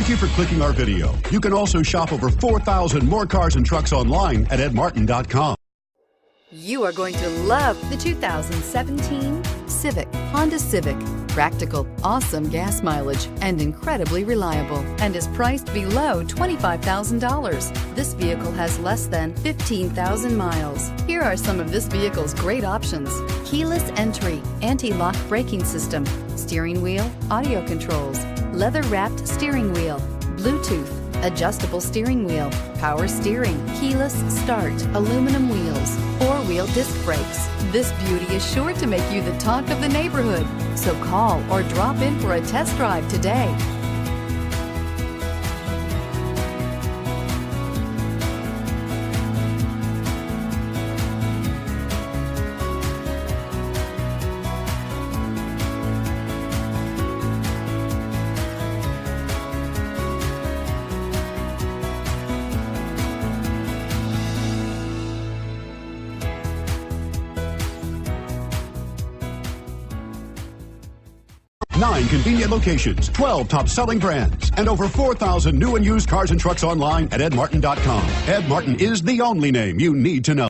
Thank you for clicking our video. You can also shop over 4,000 more cars and trucks online at edmartin.com. You are going to love the 2017 Civic, Honda Civic. Practical, awesome gas mileage, and incredibly reliable, and is priced below $25,000. This vehicle has less than 15,000 miles. Here are some of this vehicle's great options: keyless entry, anti-lock braking system, steering wheel audio controls, leather-wrapped steering wheel, Bluetooth, adjustable steering wheel, power steering, keyless start, aluminum wheels, four-wheel disc brakes. This beauty is sure to make you the talk of the neighborhood. So call or drop in for a test drive today. Nine convenient locations, 12 top-selling brands, and over 4,000 new and used cars and trucks online at edmartin.com. Ed Martin is the only name you need to know.